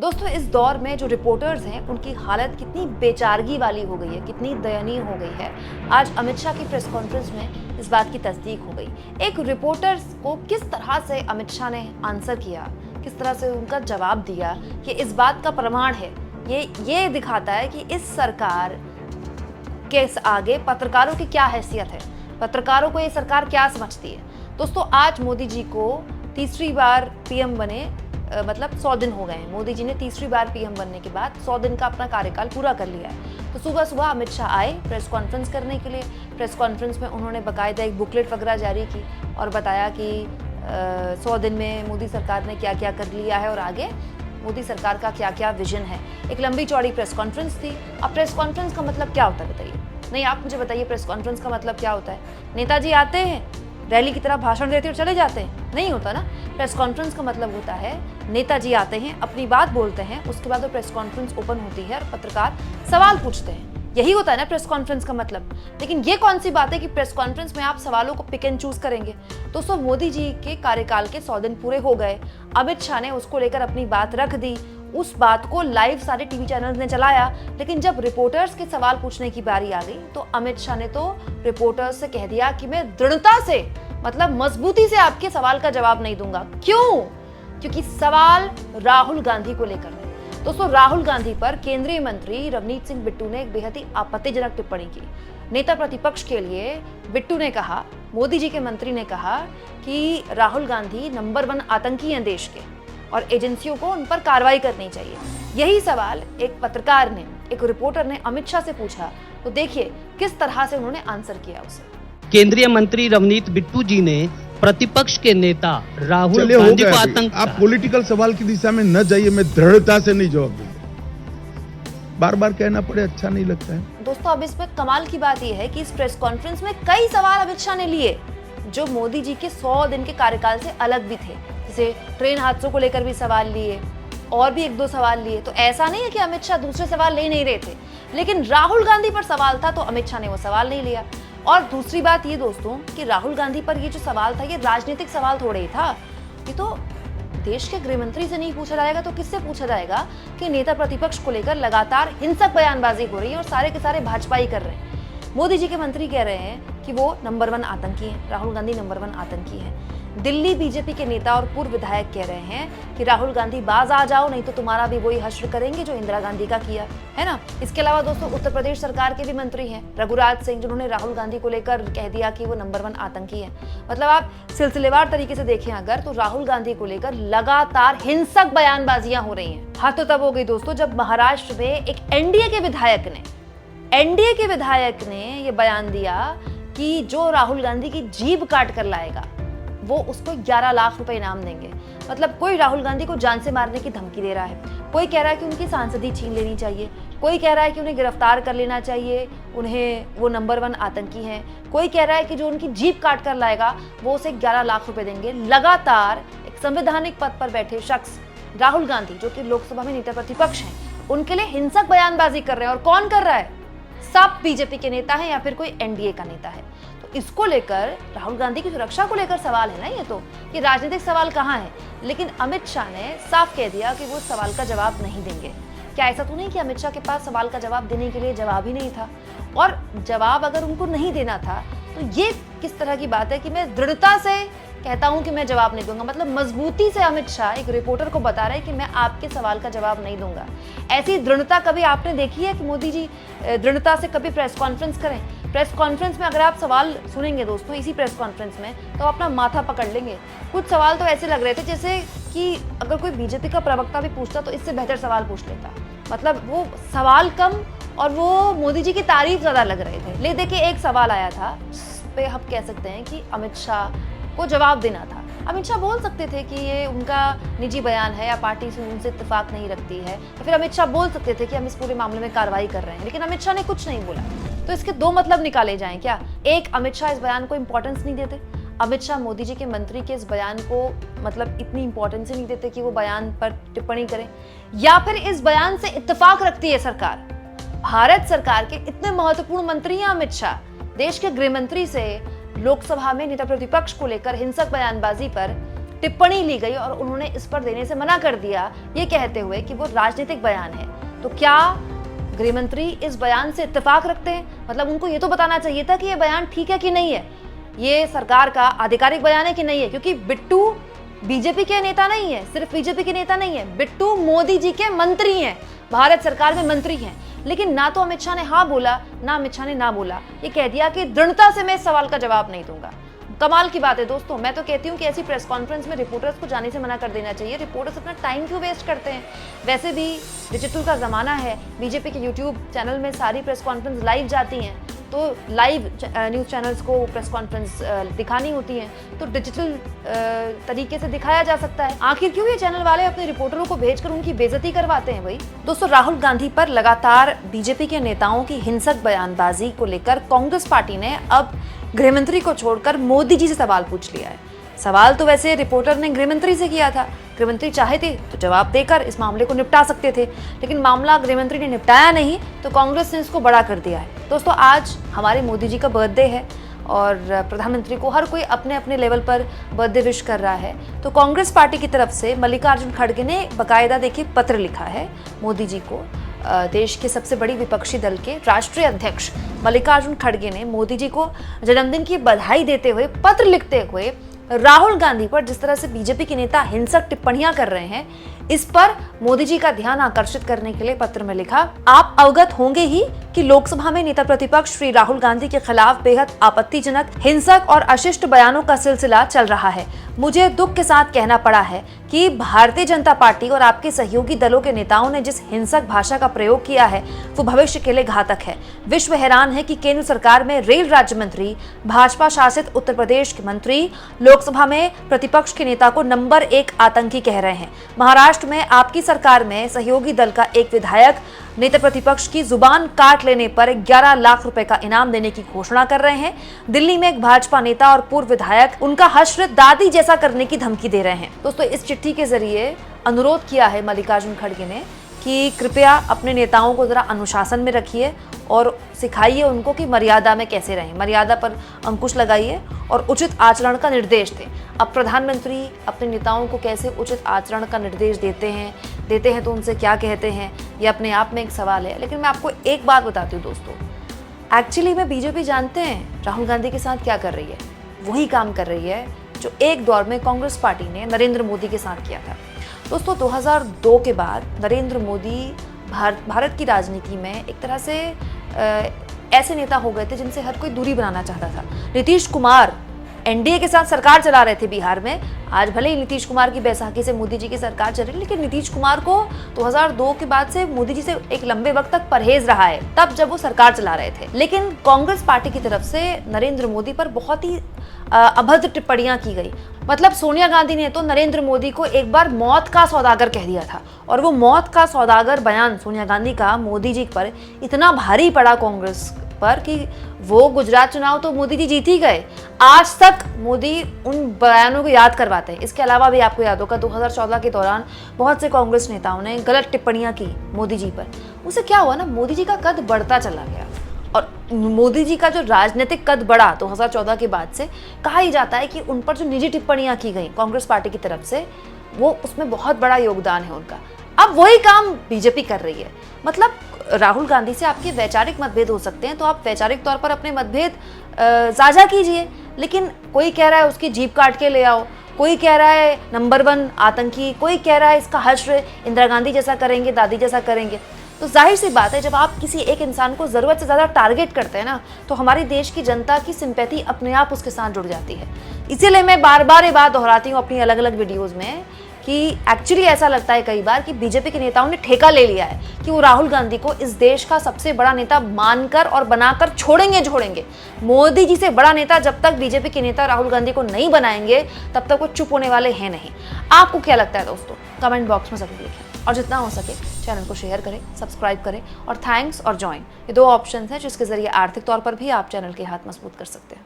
दोस्तों, इस दौर में जो रिपोर्टर्स हैं उनकी हालत कितनी बेचारगी वाली हो गई है, कितनी दयनीय हो गई है। आज अमित शाह की प्रेस कॉन्फ्रेंस में इस बात की तस्दीक हो गई। एक रिपोर्टर्स को किस तरह से अमित शाह ने आंसर किया, किस तरह से उनका जवाब दिया, ये इस बात का प्रमाण है। ये दिखाता है कि इस सरकार के आगे पत्रकारों की क्या हैसियत है, पत्रकारों को ये सरकार क्या समझती है। दोस्तों, आज मोदी जी को तीसरी बार पीएम बने, मतलब 100 दिन हो गए हैं। मोदी जी ने तीसरी बार पीएम बनने के बाद 100 दिन का अपना कार्यकाल पूरा कर लिया है। तो सुबह सुबह अमित शाह आए प्रेस कॉन्फ्रेंस करने के लिए। प्रेस कॉन्फ्रेंस में उन्होंने बाकायदा एक बुकलेट वगैरह जारी की और बताया कि 100 दिन में मोदी सरकार ने क्या क्या कर लिया है और आगे मोदी सरकार का क्या क्या विजन है। एक लंबी चौड़ी प्रेस कॉन्फ्रेंस थी। अब प्रेस कॉन्फ्रेंस का मतलब क्या होता है बताइए? नहीं, आप मुझे बताइए, प्रेस कॉन्फ्रेंस का मतलब क्या होता है? नेताजी आते हैं, रैली की तरह भाषण देते और चले जाते हैं? नहीं होता ना। प्रेस कॉन्फ्रेंस का मतलब होता है नेताजी आते हैं, अपनी बात बोलते हैं, उसके बाद वो प्रेस कॉन्फ्रेंस ओपन होती है और पत्रकार सवाल पूछते हैं। यही होता है ना प्रेस कॉन्फ्रेंस का मतलब। लेकिन ये कौन सी बात है कि प्रेस कॉन्फ्रेंस में आप सवालों को पिक एंड चूज करेंगे? दोस्तों, मोदी जी के कार्यकाल के 100 दिन पूरे हो गए। अमित शाह ने उसको लेकर अपनी बात रख दी। उस बात को लाइव सारे टीवी चैनल्स ने चलाया। लेकिन जब रिपोर्टर्स के सवाल पूछने की बारी आ गई तो अमित शाह ने तो रिपोर्टर्स से कह दिया कि मैं दृढ़ता से, मतलब मजबूती से आपके सवाल का जवाब नहीं दूंगा। क्यों? क्योंकि सवाल राहुल गांधी को लेकर है। दोस्तों, राहुल गांधी पर केंद्रीय मंत्री रवनीत सिंह बिट्टू ने एक बेहद ही आपत्तिजनक टिप्पणी की। नेता प्रतिपक्ष के लिए बिट्टू ने कहा, मोदी जी के मंत्री ने कहा कि राहुल गांधी नंबर 1 आतंकी हैं देश के और एजेंसियों को उन पर कार्रवाई करनी चाहिए। यही सवाल एक पत्रकार ने, एक रिपोर्टर ने अमित शाह से पूछा। तो देखिए किस तरह से उन्होंने आंसर किया उसे। केंद्रीय मंत्री रवनीत बिट्टू जी ने प्रतिपक्ष के नेता राहुल गांधी को आतंक, आप पॉलिटिकल सवाल की दिशा में न जाइए, मैं दृढ़ता से नहीं जवाब दूंगा। बार बार कहना पड़े अच्छा नहीं लगता है। दोस्तों, अब इसमें कमाल की बात यह है कि इस प्रेस कॉन्फ्रेंस में कई सवाल अमित शाह ने लिए जो मोदी जी के 100 दिन के कार्यकाल से अलग भी थे। जैसे ट्रेन हादसों को लेकर भी सवाल लिए और भी 1-2 सवाल लिए। तो ऐसा नहीं है कि अमित शाह दूसरे सवाल ले नहीं रहे थे, लेकिन राहुल गांधी पर सवाल था तो अमित शाह ने वो सवाल नहीं लिया। और दूसरी बात ये दोस्तों कि राहुल गांधी पर ये जो सवाल था ये राजनीतिक सवाल थोड़े ही था। ये तो देश के गृह मंत्री से नहीं पूछा जाएगा तो किससे पूछा जाएगा कि नेता प्रतिपक्ष को लेकर लगातार हिंसक बयानबाजी हो रही है और सारे के सारे भाजपा ही कर रहे हैं। मोदी जी के मंत्री कह रहे हैं कि वो नंबर 1 आतंकी है, राहुल गांधी नंबर 1 आतंकी है। दिल्ली बीजेपी के नेता और पूर्व विधायक कह रहे हैं कि राहुल गांधी बाज आ जाओ, नहीं तो तुम्हारा भी वही हश्र करेंगे जो इंदिरा गांधी का किया है ना। इसके अलावा दोस्तों, उत्तर प्रदेश सरकार के भी मंत्री हैं रघुराज सिंह, जिन्होंने राहुल गांधी को लेकर कह दिया कि वो नंबर 1 आतंकी है। मतलब आप सिलसिलेवार तरीके से देखें अगर, तो राहुल गांधी को लेकर लगातार हिंसक बयानबाजियां हो रही हैं। हाँ, तो तब हो गई दोस्तों जब महाराष्ट्र में एक एनडीए के विधायक ने ये बयान दिया कि जो राहुल गांधी की जीभ काट कर लाएगा वो उसको 11 लाख रुपए इनाम देंगे। मतलब कोई राहुल गांधी को जान से मारने की धमकी दे रहा है, कोई कह रहा है कि उनकी सांसदी छीन लेनी चाहिए, कोई कह रहा है कि उन्हें गिरफ्तार कर लेना चाहिए, उन्हें वो नंबर 1 आतंकी हैं, कोई कह रहा है कि जो उनकी जीभ काट कर लाएगा वो उसे 11 लाख रुपए देंगे। लगातार एक संवैधानिक पद पर बैठे शख्स राहुल गांधी, जो कि लोकसभा में नेता प्रतिपक्ष हैं, उनके लिए हिंसक बयानबाजी कर रहे हैं। और कौन कर रहा है? सब बीजेपी के नेता हैं या फिर कोई एनडीए का नेता है। तो इसको लेकर राहुल गांधी की सुरक्षा को लेकर सवाल है ना। ये राजनीतिक सवाल कहाँ है? लेकिन अमित शाह ने साफ कह दिया कि वो सवाल का जवाब नहीं देंगे। क्या ऐसा तो नहीं कि अमित शाह के पास सवाल का जवाब देने के लिए जवाब ही नहीं था? और जवाब अगर उनको नहीं देना था तो ये किस तरह की बात है कि मैं दृढ़ता से कहता हूं कि मैं जवाब नहीं दूंगा। मतलब मजबूती से अमित शाह एक रिपोर्टर को बता रहे हैं कि मैं आपके सवाल का जवाब नहीं दूंगा। ऐसी दृढ़ता कभी आपने देखी है कि मोदी जी दृढ़ता से कभी प्रेस कॉन्फ्रेंस करें? प्रेस कॉन्फ्रेंस में अगर आप सवाल सुनेंगे दोस्तों इसी प्रेस कॉन्फ्रेंस में, तो अपना माथा पकड़ लेंगे। कुछ सवाल तो ऐसे लग रहे थे जैसे कि अगर कोई बीजेपी का प्रवक्ता भी पूछता तो इससे बेहतर सवाल पूछ लेता। मतलब वो सवाल कम और वो मोदी जी की तारीफ ज्यादा लग रहे थे। ले देखिए, एक सवाल आया था जिस पे हम कह सकते हैं कि अमित शाह को जवाब देना था। अमित शाह बोल सकते थे कि ये उनका निजी बयान है या पार्टी से उनसे इत्तेफाक नहीं रखती है, या फिर अमित शाह बोल सकते थे कि हम इस पूरे मामले में कार्रवाई कर रहे हैं। लेकिन अमित शाह ने कुछ नहीं बोला। तो इसके 2 मतलब निकाले जाएं क्या? एक, अमित शाह इस बयान को इंपॉर्टेंस नहीं देते। अमित शाह मोदी जी के मंत्री के इस बयान को मतलब इतनी इंपॉर्टेंस ही नहीं देते कि वो बयान पर टिप्पणी करें, या फिर इस बयान से इत्तेफाक रखती है सरकार। भारत सरकार के इतने महत्वपूर्ण मंत्री हैं अमित शाह, देश के गृह मंत्री से लोकसभा में नेता प्रतिपक्ष को लेकर हिंसक बयानबाजी पर टिप्पणी ली गई और उन्होंने इस पर देने से मना कर दिया, ये कहते हुए कि वो राजनीतिक बयान है। तो क्या गृह मंत्री इस बयान से इत्तेफाक रखते हैं? मतलब उनको ये तो बताना चाहिए था कि ये बयान ठीक है कि नहीं है, ये सरकार का आधिकारिक बयान है कि नहीं है, क्योंकि बिट्टू बीजेपी के नेता नहीं है, सिर्फ बीजेपी के नेता नहीं है, बिट्टू मोदी जी के मंत्री हैं, भारत सरकार में मंत्री हैं। लेकिन ना तो अमित शाह ने हाँ बोला, ना अमित शाह ने ना बोला, ये कह दिया कि दृढ़ता से मैं इस सवाल का जवाब नहीं दूंगा। कमाल की बात है दोस्तों। मैं तो कहती हूँ कि ऐसी प्रेस कॉन्फ्रेंस में रिपोर्टर्स को जाने से मना कर देना चाहिए। रिपोर्टर्स अपना टाइम क्यों वेस्ट करते हैं? वैसे भी डिजिटल का ज़माना है, बीजेपी के यूट्यूब चैनल में सारी प्रेस कॉन्फ्रेंस लाइव जाती हैं, तो लाइव न्यूज़ चैनल्स को प्रेस कॉन्फ्रेंस दिखानी होती है, तो डिजिटल तरीके से दिखाया जा सकता है। आखिर क्यों ये चैनल वाले अपने रिपोर्टरों को भेजकर उनकी बेइज्जती करवाते हैं भाई? दोस्तों, राहुल गांधी पर लगातार बीजेपी के नेताओं की हिंसक बयानबाजी को लेकर कांग्रेस पार्टी ने अब गृह मंत्री को छोड़कर मोदी जी से सवाल पूछ लिया है। सवाल तो वैसे रिपोर्टर ने गृह मंत्री से किया था, गृह मंत्री चाहे थे तो जवाब देकर इस मामले को निपटा सकते थे, लेकिन मामला गृह मंत्री ने निपटाया नहीं, तो कांग्रेस ने इसको बड़ा कर दिया है। दोस्तों, आज हमारे मोदी जी का बर्थडे है और प्रधानमंत्री को हर कोई अपने अपने लेवल पर बर्थडे विश कर रहा है। तो कांग्रेस पार्टी की तरफ से मल्लिकार्जुन खड़गे ने बाकायदा देखिए पत्र लिखा है मोदी जी को। देश के सबसे बड़ी विपक्षी दल के राष्ट्रीय अध्यक्ष मल्लिकार्जुन खड़गे ने मोदी जी को जन्मदिन की बधाई देते हुए पत्र लिखते हुए राहुल गांधी पर जिस तरह से बीजेपी के नेता हिंसक टिप्पणियां कर रहे हैं, इस पर मोदी जी का ध्यान आकर्षित करने के लिए पत्र में लिखा, आप अवगत होंगे ही कि लोकसभा में नेता प्रतिपक्ष श्री राहुल गांधी के खिलाफ बेहद आपत्तिजनक, हिंसक और अशिष्ट बयानों का सिलसिला चल रहा है। मुझे दुख के साथ कहना पड़ा है कि भारतीय जनता पार्टी और आपके सहयोगी दलों के नेताओं ने जिस हिंसक भाषा का प्रयोग किया है वो भविष्य के लिए घातक है। विश्व हैरान है कि केंद्र सरकार में रेल राज्य मंत्री, भाजपा शासित उत्तर प्रदेश के मंत्री लोकसभा में प्रतिपक्ष के नेता को नंबर 1 आतंकी कह रहे हैं। महाराष्ट्र में आपकी सरकार में सहयोगी दल का एक विधायक नेता प्रतिपक्ष की जुबान काट लेने पर 11 लाख रुपए का इनाम देने की घोषणा कर रहे हैं। दिल्ली में एक भाजपा नेता और पूर्व विधायक उनका हश्र दादी जैसा करने की धमकी दे रहे हैं। दोस्तों, इस चिट्ठी के जरिए अनुरोध किया है मल्लिकार्जुन खड़गे ने कि कृपया अपने नेताओं को जरा अनुशासन में रखिए और सिखाइए उनको कि मर्यादा में कैसे रहें, मर्यादा पर अंकुश लगाइए और उचित आचरण का निर्देश दें। अब प्रधानमंत्री अपने नेताओं को कैसे उचित आचरण का निर्देश देते हैं तो उनसे क्या कहते हैं, ये अपने आप में एक सवाल है। लेकिन मैं आपको एक बात बताती हूँ दोस्तों, एक्चुअली में बीजेपी जानते हैं राहुल गांधी के साथ क्या कर रही है, वही काम कर रही है जो एक दौर में कांग्रेस पार्टी ने नरेंद्र मोदी के साथ किया था। दोस्तों, 2002 के बाद नरेंद्र मोदी भारत की राजनीति में एक तरह से ऐसे नेता हो गए थे जिनसे हर कोई दूरी बनाना चाहता था। नीतीश कुमार एनडीए के साथ सरकार चला रहे थे बिहार में। आज भले ही नीतीश कुमार की बैसाखी से मोदी जी की सरकार चल रही है, लेकिन नीतीश कुमार को 2002 के बाद से मोदी जी से एक लंबे वक्त तक परहेज रहा है, तब जब वो सरकार चला रहे थे। लेकिन कांग्रेस पार्टी की तरफ से नरेंद्र मोदी पर बहुत ही अभद्र टिप्पणियां की गई। मतलब सोनिया गांधी ने तो नरेंद्र मोदी को एक बार मौत का सौदागर कह दिया था, और वो मौत का सौदागर बयान सोनिया गांधी का मोदी जी पर इतना भारी पड़ा कांग्रेस पर कि वो गुजरात चुनाव तो मोदी जी जीत ही गए। आज तक मोदी उन बयानों को याद करवाते हैं। इसके अलावा भी आपको याद होगा 2014 के दौरान बहुत से कांग्रेस नेताओं ने गलत टिप्पणियां की मोदी जी पर। उससे क्या हुआ ना, मोदी जी का कद बढ़ता चला गया, और मोदी जी का जो राजनीतिक कद बढ़ा 2014 के बाद से, कहा ही जाता है कि उन पर जो निजी टिप्पणियां की गई कांग्रेस पार्टी की तरफ से, वो उसमें बहुत बड़ा योगदान है उनका। अब वही काम बीजेपी कर रही है। मतलब राहुल गांधी से आपके वैचारिक मतभेद हो सकते हैं, तो आप वैचारिक तौर पर अपने मतभेद साझा कीजिए, लेकिन कोई कह रहा है उसकी जीप काट के ले आओ, कोई कह रहा है नंबर 1 आतंकी, कोई कह रहा है इसका हश्र इंदिरा गांधी जैसा करेंगे, दादी जैसा करेंगे। तो जाहिर सी बात है, जब आप किसी एक इंसान को ज़रूरत से ज़्यादा टारगेट करते हैं ना, तो हमारे देश की जनता की सिंपैथी अपने आप उसके साथ जुड़ जाती है। इसीलिए मैं बार बार ये बात दोहराती हूँ अपनी अलग अलग वीडियोज़ में कि एक्चुअली ऐसा लगता है कई बार कि बीजेपी के नेताओं ने ठेका ले लिया है कि वो राहुल गांधी को इस देश का सबसे बड़ा नेता मानकर और बनाकर छोड़ेंगे। मोदी जी से बड़ा नेता जब तक बीजेपी के नेता राहुल गांधी को नहीं बनाएंगे, तब तक वो चुप होने वाले हैं नहीं। आपको क्या लगता है दोस्तों? कमेंट बॉक्स में ज़रूर लिखें, और जितना हो सके चैनल को शेयर करें, सब्सक्राइब करें, और थैंक्स और ज्वाइन, ये 2 ऑप्शन हैं जिसके जरिए आर्थिक तौर पर भी आप चैनल के हाथ मजबूत कर सकते हैं।